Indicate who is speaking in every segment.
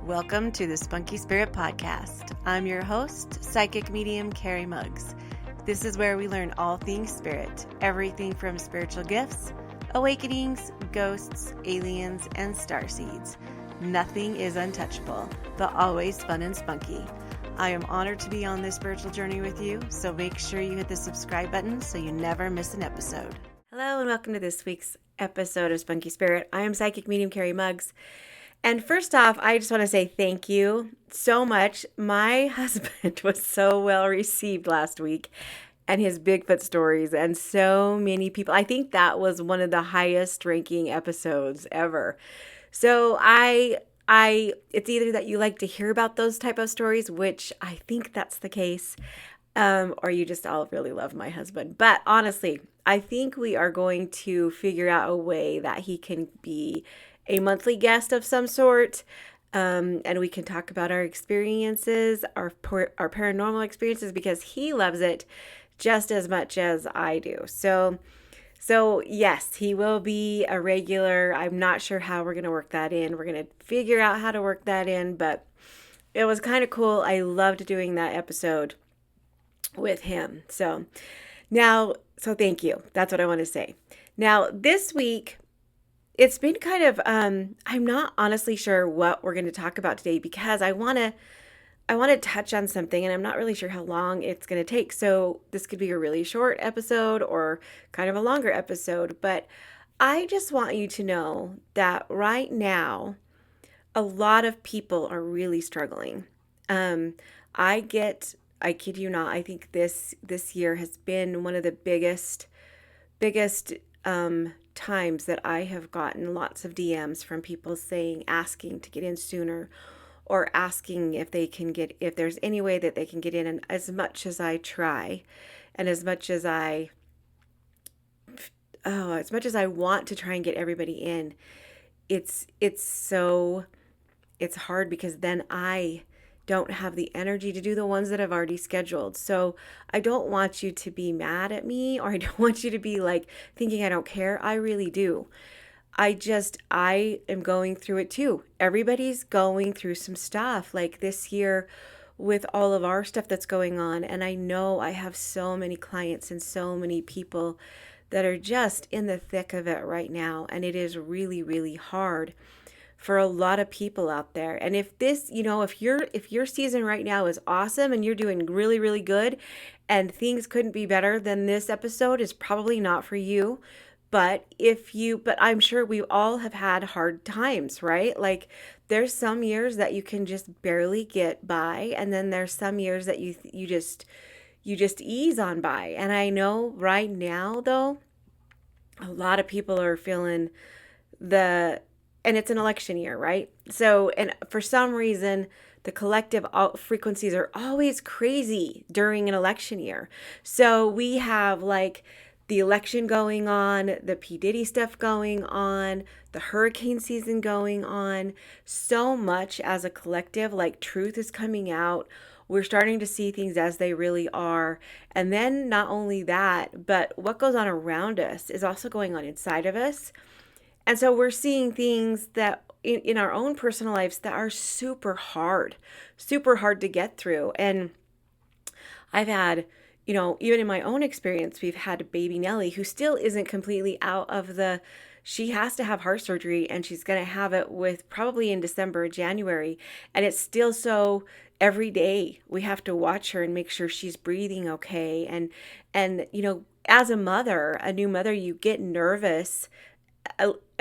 Speaker 1: Welcome to the Spunky Spirit Podcast. I'm your host, psychic medium Carrie Muggs. This is where we learn all things spirit, everything from spiritual gifts, awakenings, ghosts, aliens, and starseeds. Nothing is untouchable, but always fun and spunky. I am honored to be on this spiritual journey with you, so make sure you hit the subscribe button so you never miss an episode. Hello and welcome to this week's episode of Spunky Spirit. I am psychic medium Carrie Muggs. And first off, I just want to say thank you so much. My husband was so well received last week and his Bigfoot stories, and so many people. I think that was one of the highest ranking episodes ever. So it's either that you like to hear about those type of stories, which I think that's the case, or you just all really love my husband. But honestly, I think we are going to figure out a way that he can be a monthly guest of some sort, and we can talk about our experiences, our paranormal experiences, because he loves it just as much as I do. So yes, he will be a regular. I'm not sure how we're going to work that in. We're going to figure out how to work that in, but it was kind of cool. I loved doing that episode with him. So thank you. That's what I want to say. Now, this week, it's been kind of, I'm not honestly sure what we're going to talk about today because I want to touch on something and I'm not really sure how long it's going to take. So this could be a really short episode or kind of a longer episode, but I just want you to know that right now, a lot of people are really struggling. I kid you not, I think this year has been one of the biggest times that I have gotten lots of DMs from people asking to get in sooner or asking if there's any way that they can get in. And as much as I try and as much as I want to try and get everybody in, it's hard because then I don't have the energy to do the ones that I've already scheduled. So I don't want you to be mad at me, or I don't want you to be like thinking I don't care. I really do. I am going through it too. Everybody's going through some stuff like this year with all of our stuff that's going on. And I know I have so many clients and so many people that are just in the thick of it right now. And it is really, really hard for a lot of people out there. And if your season right now is awesome and you're doing really, really good and things couldn't be better, then this episode is probably not for you. But I'm sure we all have had hard times, right? Like there's some years that you can just barely get by. And then there's some years that you just ease on by. And I know right now though, a lot of people are feeling and it's an election year, right? So, and for some reason, the collective frequencies are always crazy during an election year. So we have like the election going on, the P. Diddy stuff going on, the hurricane season going on, so much as a collective, like truth is coming out. We're starting to see things as they really are. And then not only that, but what goes on around us is also going on inside of us. And so we're seeing things that in our own personal lives that are super hard to get through. And I've had, even in my own experience, we've had baby Nellie who still isn't completely out of she has to have heart surgery and she's going to have it probably in December or January. And it's still so every day we have to watch her and make sure she's breathing okay. And as a new mother, you get nervous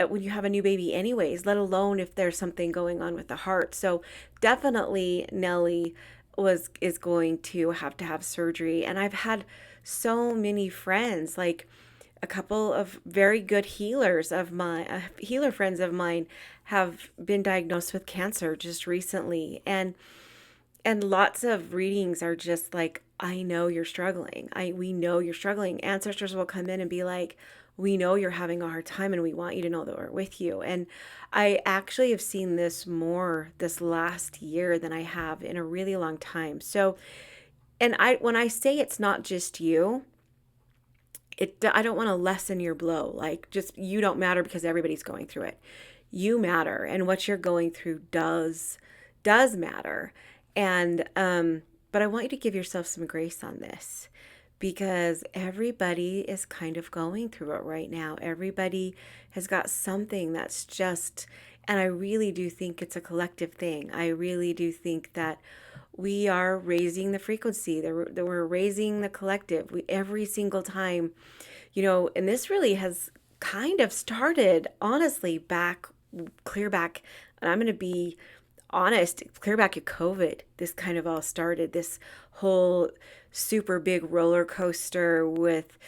Speaker 1: when you have a new baby anyways, let alone if there's something going on with the heart. So definitely Nellie is going to have surgery. And I've had so many friends, like a couple of very good healer friends of mine have been diagnosed with cancer just recently. And lots of readings are just like, I know you're struggling. We know you're struggling. Ancestors will come in and be like, we know you're having a hard time and we want you to know that we're with you. And I actually have seen this more this last year than I have in a really long time. So, when I say it's not just you, I don't want to lessen your blow. Like just, you don't matter because everybody's going through it. You matter. And what you're going through does does matter. And but I want you to give yourself some grace on this, because everybody is kind of going through it right now. Everybody has got something that's just, and I really do think it's a collective thing. I really do think that we are raising the frequency, that we're raising the collective. Every single time, and this really has kind of started, honestly, clear back, and I'm going to be honest, clear back at COVID. This kind of all started, this whole super big roller coaster with,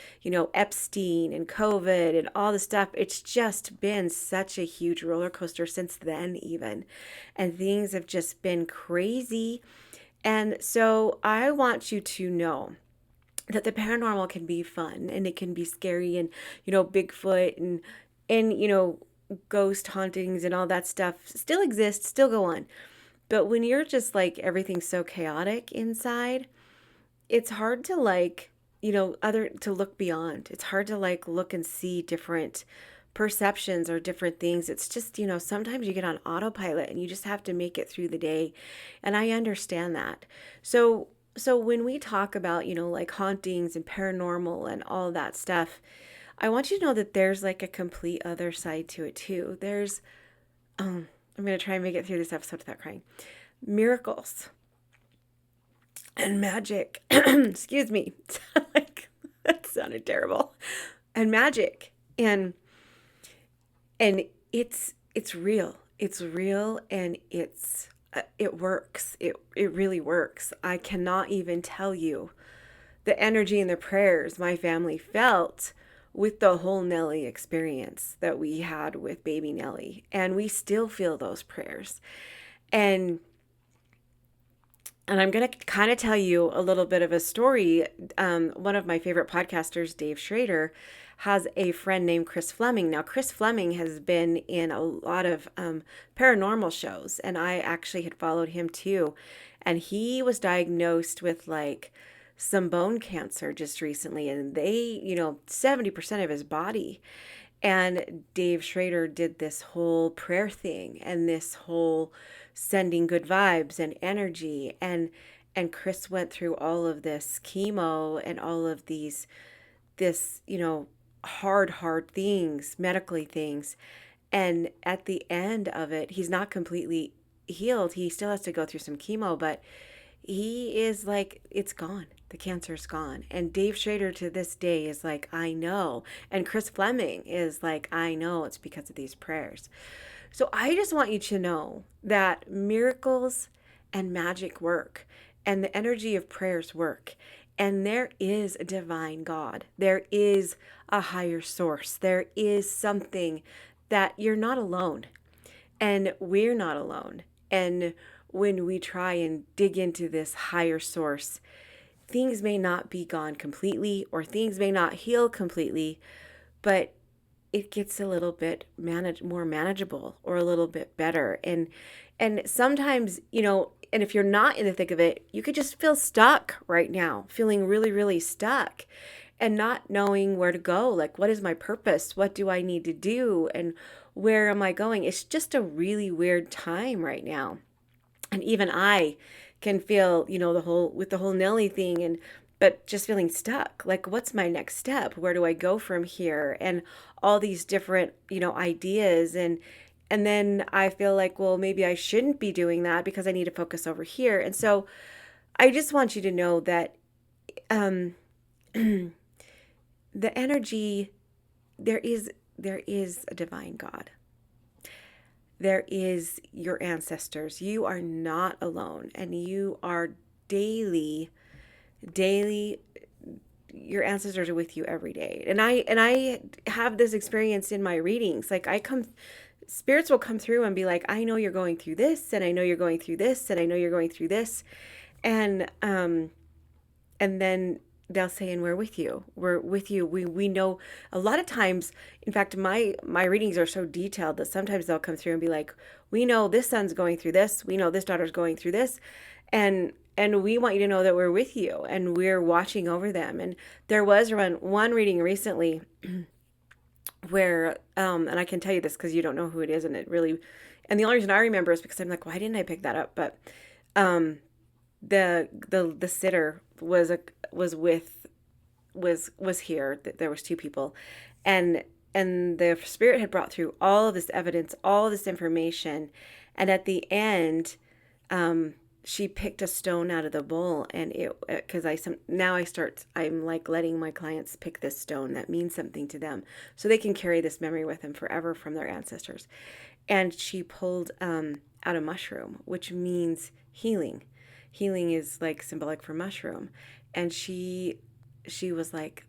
Speaker 1: Epstein and COVID and all the stuff. It's just been such a huge roller coaster since then, even. And things have just been crazy. And so I want you to know that the paranormal can be fun and it can be scary, and, Bigfoot and ghost hauntings and all that stuff still exists, still go on. But when you're just like everything's so chaotic inside, it's hard to to look beyond. It's hard to look and see different perceptions or different things. It's just, sometimes you get on autopilot and you just have to make it through the day. And I understand that. So when we talk about, like hauntings and paranormal and all that stuff, I want you to know that there's like a complete other side to it too. I'm going to try and make it through this episode without crying. Miracles and magic. Excuse me. Like, that sounded terrible. And magic. And it's real. It's real, and it works. It really works. I cannot even tell you the energy and the prayers my family felt with the whole Nellie experience that we had with baby Nellie. And we still feel those prayers. And I'm going to kind of tell you a little bit of a story. One of my favorite podcasters, Dave Schrader, has a friend named Chris Fleming. Now, Chris Fleming has been in a lot of paranormal shows, and I actually had followed him too. And he was diagnosed with some bone cancer just recently, and 70% of his body. And Dave Schrader did this whole prayer thing and this whole sending good vibes and energy. And Chris went through all of this chemo and all of this hard things, medically things. And at the end of it, he's not completely healed. He still has to go through some chemo, but he is like, it's gone. The cancer's gone. And Dave Schrader to this day is like, I know. And Chris Fleming is like, I know it's because of these prayers. So I just want you to know that miracles and magic work, and the energy of prayers work. And there is a divine God. There is a higher source. There is something that you're not alone. And we're not alone. And when we try and dig into this higher source, things may not be gone completely, or things may not heal completely, but it gets a little bit more manageable, or a little bit better. And sometimes, and if you're not in the thick of it, you could just feel stuck right now, feeling really, really stuck and not knowing where to go. Like, what is my purpose? What do I need to do? And where am I going? It's just a really weird time right now. And even I can feel, with the whole Nellie thing, but just feeling stuck. Like, what's my next step? Where do I go from here? And all these different, ideas. And then I feel like, well, maybe I shouldn't be doing that because I need to focus over here. And so I just want you to know that the energy, there is a divine God. There is your ancestors. You are not alone, and you are daily, your ancestors are with you every day. And I have this experience in my readings. Like, spirits will come through and be like, I know you're going through this, and I know you're going through this, and I know you're going through this. And then they'll say, and we're with you. We're with you. We know a lot of times. In fact, my readings are so detailed that sometimes they'll come through and be like, we know this son's going through this. We know this daughter's going through this. And we want you to know that we're with you and we're watching over them. And there was one reading recently where and I can tell you this because you don't know who it is, and it really, and the only reason I remember is because I'm like, why didn't I pick that up? But um the sitter was with was here. There was two people, and the spirit had brought through all of this evidence, all of this information, and at the end, she picked a stone out of the bowl, and it because I'm like letting my clients pick this stone that means something to them, so they can carry this memory with them forever from their ancestors. And she pulled out a mushroom, which means healing. Healing is like symbolic for mushroom, and she was like,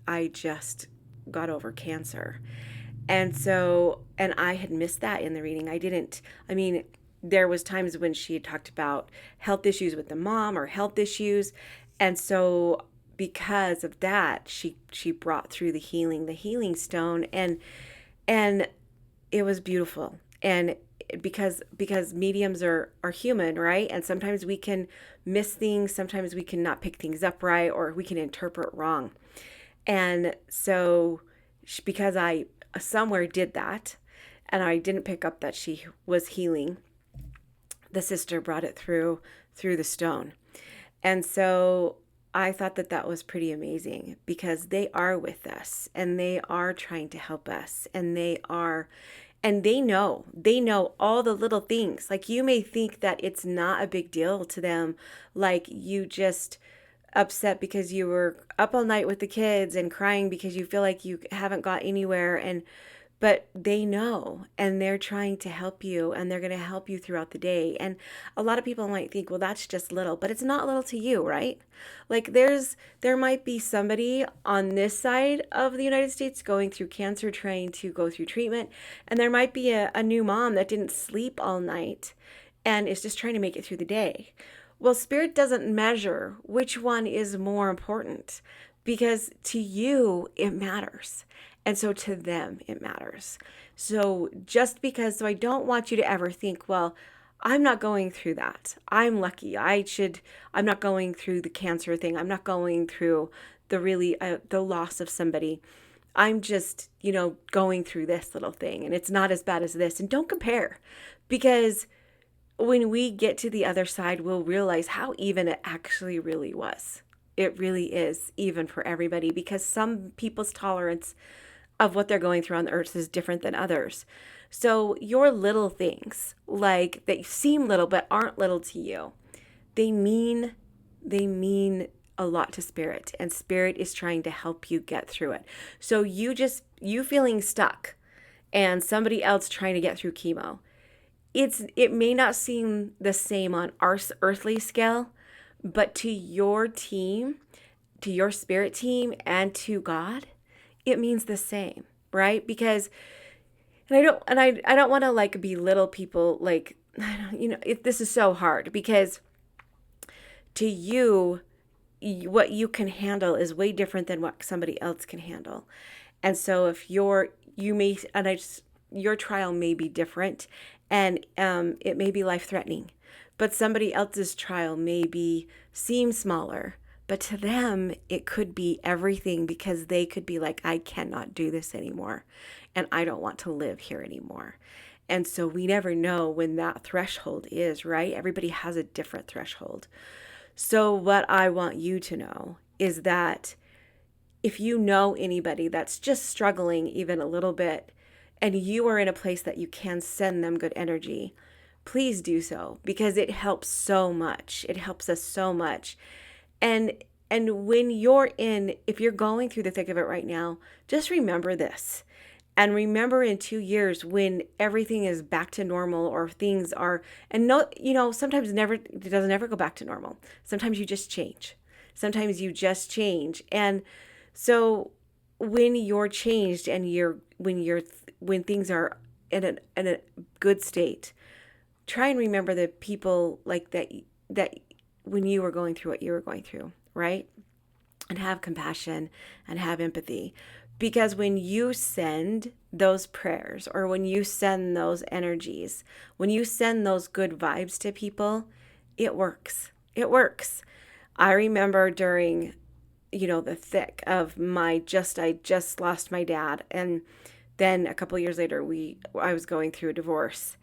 Speaker 1: I just got over cancer. And so, and I had missed that in the reading. I mean, there was times when she had talked about health issues with the mom or health issues. And so because of that, she brought through the healing stone, and it was beautiful. And because mediums are human, right? And sometimes we can miss things, sometimes we can not pick things up right, or we can interpret wrong. And so because I somewhere did that, and I didn't pick up that she was healing, the sister brought it through the stone. And so I thought that that was pretty amazing because they are with us and they are trying to help us, and they know all the little things. Like, you may think that it's not a big deal to them, like you just upset because you were up all night with the kids and crying because you feel like you haven't got anywhere, and but they know, and they're trying to help you, and they're going to help you throughout the day. And a lot of people might think, well, that's just little, but it's not little to you, right? Like, there might be somebody on this side of the United States going through cancer, trying to go through treatment, and there might be a new mom that didn't sleep all night and is just trying to make it through the day. Well, spirit doesn't measure which one is more important, because to you it matters. And so to them it matters. So so I don't want you to ever think, well, I'm not going through that. I'm lucky. I'm not going through the cancer thing. I'm not going through the loss of somebody. I'm just, going through this little thing, and it's not as bad as this. And don't compare, because when we get to the other side, we'll realize how even it actually really was. It really is even for everybody, because some people's tolerance of what they're going through on the earth is different than others. So your little things, like that seem little but aren't little to you, they mean they mean a lot to spirit, and spirit is trying to help you get through it. So you feeling stuck and somebody else trying to get through chemo, it may not seem the same on our earthly scale, but to your team, to your spirit team, and to God, it means the same, right? Because, and I don't want to like belittle people, like, if this is so hard, because to you, what you can handle is way different than what somebody else can handle. And so if you may, and I just, your trial may be different, and it may be life threatening, but somebody else's trial seem smaller, but to them it could be everything, because they could be like, I cannot do this anymore, and I don't want to live here anymore. And so we never know when that threshold is, right? Everybody has a different threshold. So what I want you to know is that if you know anybody that's just struggling even a little bit, and you are in a place that you can send them good energy, please do so, because it helps so much. It helps us so much. And when if you're going through the thick of it right now, just remember this. And remember in 2 years when everything is back to normal, or things are, and no, sometimes it doesn't ever go back to normal. Sometimes you just change. Sometimes you just change. And so when you're changed, and when things are in a good state, try and remember the people like that when you were going through what you were going through, right? And have compassion and have empathy. Because when you send those prayers, or when you send those energies, when you send those good vibes to people, it works. It works. I remember during the thick of I just lost my dad. And then a couple years later, I was going through a divorce.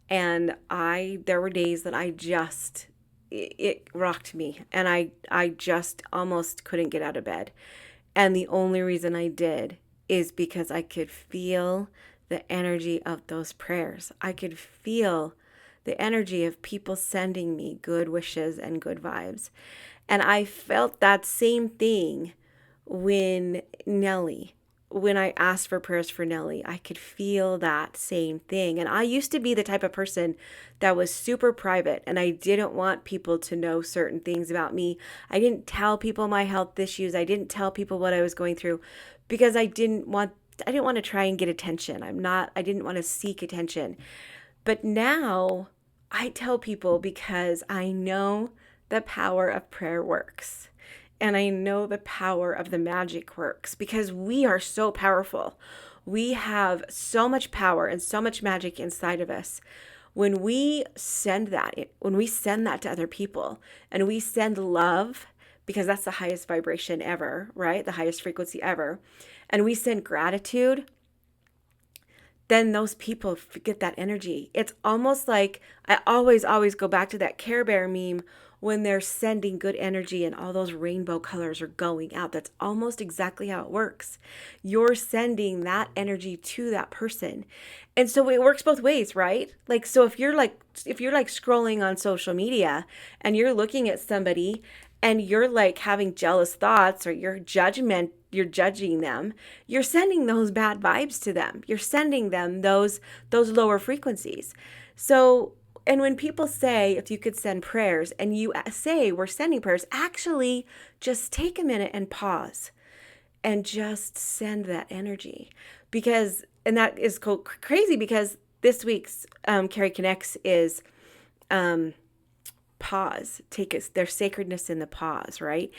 Speaker 1: And there were days that it rocked me. And I just almost couldn't get out of bed. And the only reason I did is because I could feel the energy of those prayers. I could feel the energy of people sending me good wishes and good vibes. And I felt that same thing when when I asked for prayers for Nellie, I could feel that same thing. And I used to be the type of person that was super private and I didn't want people to know certain things about me. I didn't tell people my health issues. I didn't tell people what I was going through because I didn't want to try and get attention. I didn't want to seek attention. But now I tell people because I know the power of prayer works. And I know the power of the magic works because we are so powerful. We have so much power and so much magic inside of us. When we send that to other people and we send love, because that's the highest vibration ever, right? The highest frequency ever. And we send gratitude, then those people get that energy. It's almost like I always go back to that Care Bear meme when they're sending good energy and all those rainbow colors are going out. That's almost exactly how it works. You're sending that energy to that person. And so it works both ways, right? Like, so if you're like scrolling on social media and you're looking at somebody and you're like having jealous thoughts or you're judging them, you're sending those bad vibes to them. You're sending them those lower frequencies. So, and when people say, if you could send prayers and you say we're sending prayers, actually just take a minute and pause and just send that energy. And that is crazy because this week's Carrie Connects is pause. There's sacredness in the pause, right?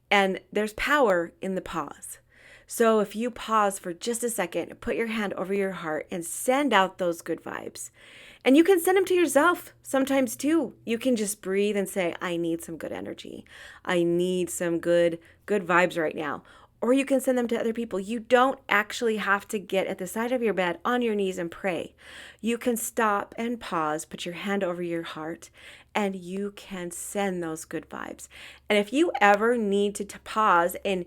Speaker 1: And there's power in the pause. So if you pause for just a second, put your hand over your heart and send out those good vibes. And you can send them to yourself sometimes too. You can just breathe and say, I need some good energy. I need some good vibes right now. Or you can send them to other people. You don't actually have to get at the side of your bed on your knees and pray. You can stop and pause, put your hand over your heart, and you can send those good vibes. And if you ever need to pause and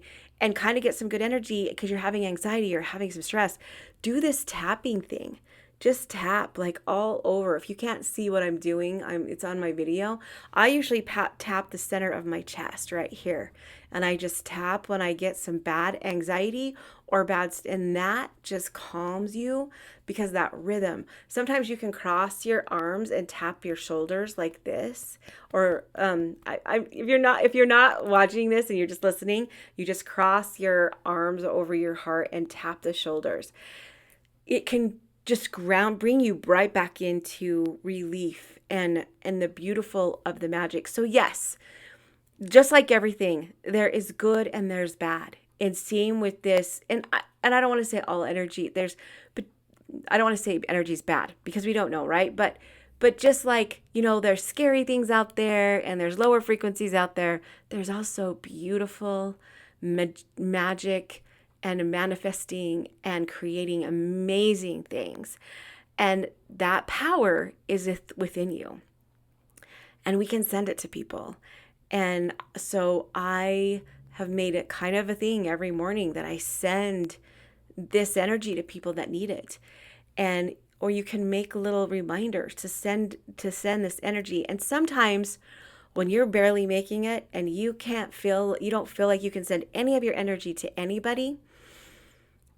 Speaker 1: kind of get some good energy because you're having anxiety or having some stress, do this tapping thing. Just tap like all over. If you can't see what I'm doing, it's on my video. I usually tap the center of my chest right here. And I just tap when I get some bad anxiety and that just calms you because that rhythm. Sometimes you can cross your arms and tap your shoulders like this. Or if you're not watching this and you're just listening, you just cross your arms over your heart and tap the shoulders. It can just bring you right back into relief and the beautiful of the magic. So yes, just like everything, there is good and there's bad. And same with this, and I don't want to say all energy, but I don't want to say energy is bad because we don't know, right? But just like, there's scary things out there and there's lower frequencies out there, there's also beautiful magic and manifesting and creating amazing things. And that power is within you. And we can send it to people. And so I have made it kind of a thing every morning that I send this energy to people that need it. Or you can make little reminders to send this energy. And sometimes when you're barely making it and you don't feel like you can send any of your energy to anybody,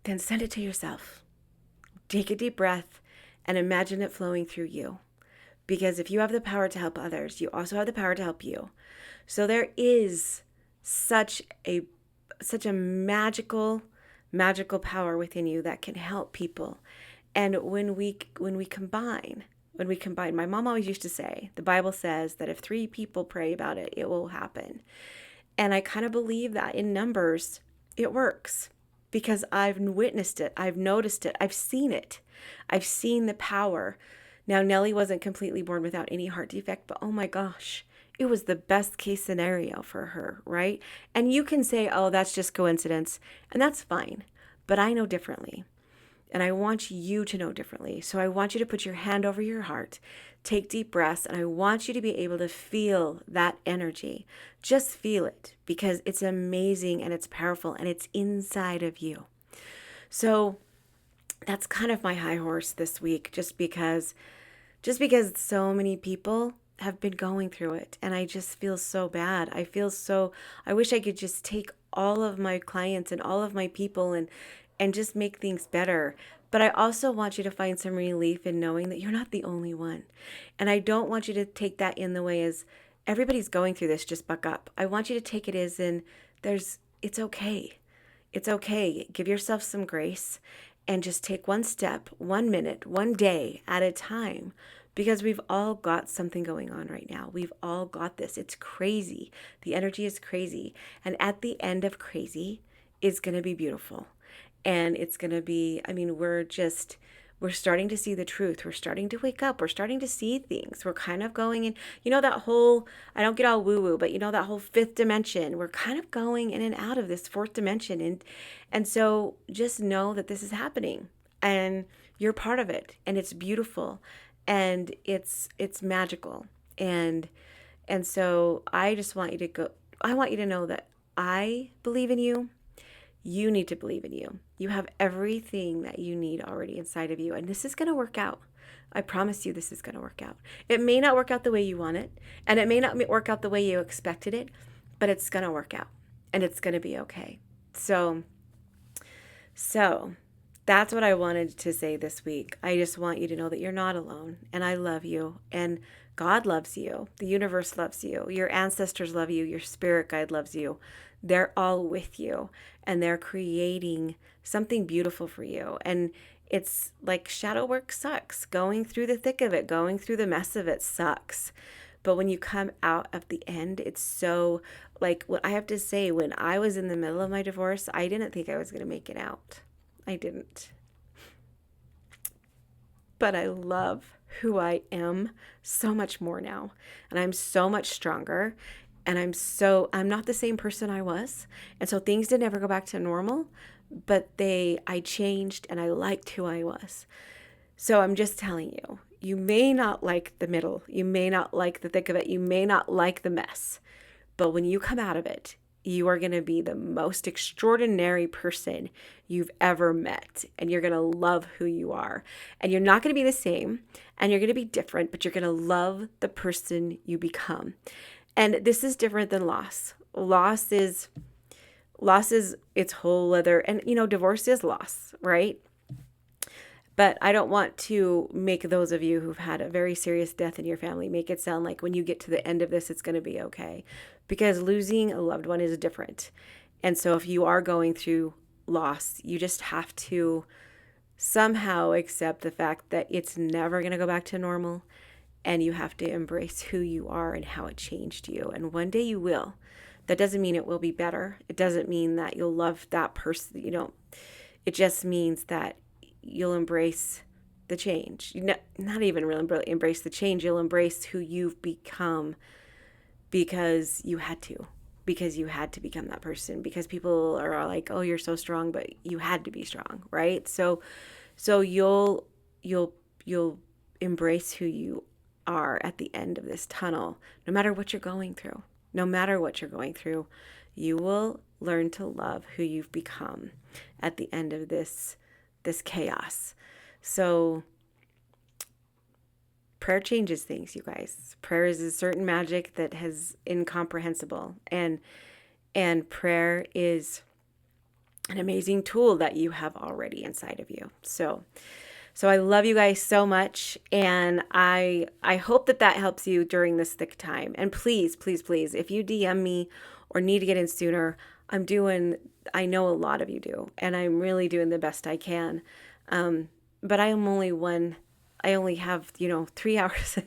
Speaker 1: then send it to yourself. Take a deep breath and imagine it flowing through you. Because if you have the power to help others, you also have the power to help you. So there is such a magical power within you that can help people. And when we combine, my mom always used to say, the Bible says that if 3 people pray about it, it will happen. And I kind of believe that in numbers, it works. Because I've witnessed it, I've noticed it, I've seen it. I've seen the power. Now, Nellie wasn't completely born without any heart defect, but oh my gosh, It was the best case scenario for her, right? And you can say, oh, that's just coincidence, and that's fine. But I know differently. And I want you to know differently. So I want you to put your hand over your heart, take deep breaths, and I want you to be able to feel that energy. Just feel it because it's amazing and it's powerful and it's inside of you. So that's kind of my high horse this week, just because so many people have been going through it and I just feel so bad. I wish I could just take all of my clients and all of my people and just make things better. But I also want you to find some relief in knowing that you're not the only one. And I don't want you to take that in the way as everybody's going through this, just buck up. I want you to take it as in it's okay. It's okay. Give yourself some grace and just take one step, 1 minute, one day at a time because we've all got something going on right now. We've all got this. It's crazy. The energy is crazy. And at the end of crazy is going to be beautiful. And it's going to be, I mean, we're starting to see the truth. We're starting to wake up. We're starting to see things. We're kind of going in, that whole, I don't get all woo woo, but that whole fifth dimension, we're kind of going in and out of this fourth dimension. And so just know that this is happening and you're part of it and it's beautiful and it's magical. And so I just want you to go, I want you to know that I believe in you. You need to believe in you. You have everything that you need already inside of you. And this is going to work out. I promise you this is going to work out. It may not work out the way you want it. And it may not work out the way you expected it. But it's going to work out. And it's going to be okay. So that's what I wanted to say this week. I just want you to know that you're not alone. And I love you. And God loves you. The universe loves you. Your ancestors love you. Your spirit guide loves you. They're all with you and they're creating something beautiful for you. And it's like shadow work sucks. Going through the thick of it, going through the mess of it sucks. But when you come out at the end, it's so like what I have to say, when I was in the middle of my divorce, I didn't think I was going to make it out. I didn't. But I love who I am so much more now. And I'm so much stronger. And I'm not the same person I was. And so things didn't ever go back to normal, but I changed and I liked who I was. So I'm just telling you, you may not like the middle. You may not like the thick of it. You may not like the mess. But when you come out of it, you are going to be the most extraordinary person you've ever met. And you're going to love who you are. And you're not going to be the same. And you're going to be different, but you're going to love the person you become. And this is different than loss. Loss is its whole other, and divorce is loss, right? But I don't want to make those of you who've had a very serious death in your family make it sound like when you get to the end of this, it's going to be okay. Because losing a loved one is different. And so if you are going through loss, you just have to somehow accept the fact that it's never going to go back to normal. And you have to embrace who you are and how it changed you. And one day you will. That doesn't mean it will be better. It doesn't mean that you'll love that person. It just means that you'll embrace the change. Not even really embrace the change. You'll embrace who you've become because you had to. Because you had to become that person. Because people are like, oh, you're so strong, but you had to be strong, right? So you'll embrace who you are at the end of this tunnel, no matter what you're going through. No matter what you're going through, you will learn to love who you've become at the end of this chaos. So prayer changes things, you guys. Prayer is a certain magic that is incomprehensible. And prayer is an amazing tool that you have already inside of you. So I love you guys so much, and I hope that helps you during this thick time. And please, please, please, if you DM me or need to get in sooner, I know a lot of you do, and I'm really doing the best I can. But I only have, 3 hours.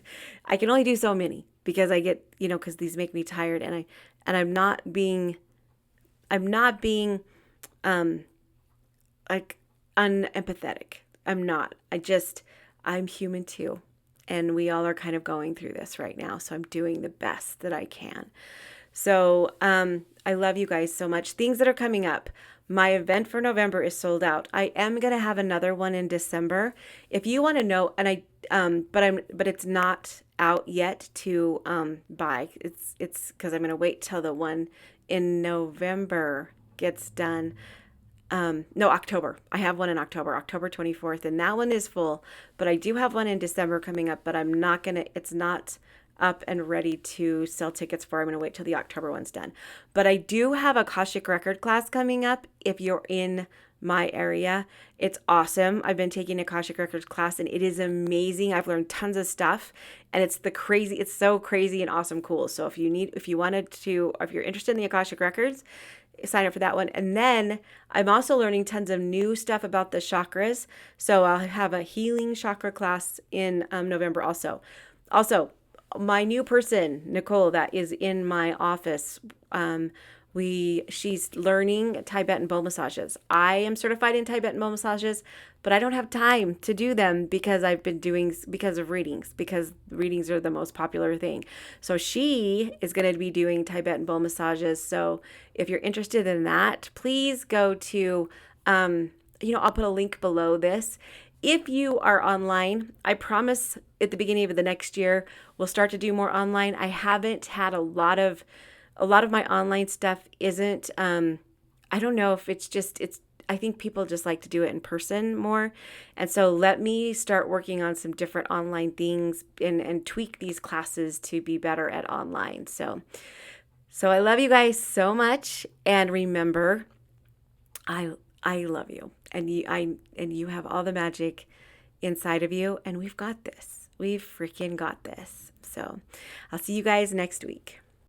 Speaker 1: I can only do so many because I get, because these make me tired, and I'm not being like unempathetic. I'm not. I'm human too. and we all are kind of going through this right now. So I'm doing the best that I can. So I love you guys so much. Things that are coming up. My event for November is sold out. I am gonna have another one in December. If you want to know, and but it's not out yet to buy. It's because I'm gonna wait till the one in November gets done. No, October. I have one in October, October 24th, and that one is full. But I do have one in December coming up, but it's not up and ready to sell tickets for. I'm gonna wait till the October one's done. But I do have a Akashic Record class coming up if you're in my area. It's awesome. I've been taking Akashic Records class and it is amazing. I've learned tons of stuff and it's so crazy and awesome cool. So if you're interested in the Akashic Records, sign up for that one. And then I'm also learning tons of new stuff about the chakras. So I'll have a healing chakra class in November also. Also, my new person, Nicole, that is in my office, she's learning Tibetan bow massages. I am certified in Tibetan bow massages, but I don't have time to do them because because readings are the most popular thing. So she is going to be doing Tibetan bow massages. So if you're interested in that, please go to, I'll put a link below this. If you are online, I promise at the beginning of the next year, we'll start to do more online. I haven't had a lot of my online stuff isn't, I don't know if I think people just like to do it in person more. And so let me start working on some different online things and tweak these classes to be better at online. So I love you guys so much. And remember, I love you, and you have all the magic inside of you, and we've got this. We've freaking got this. So I'll see you guys next week.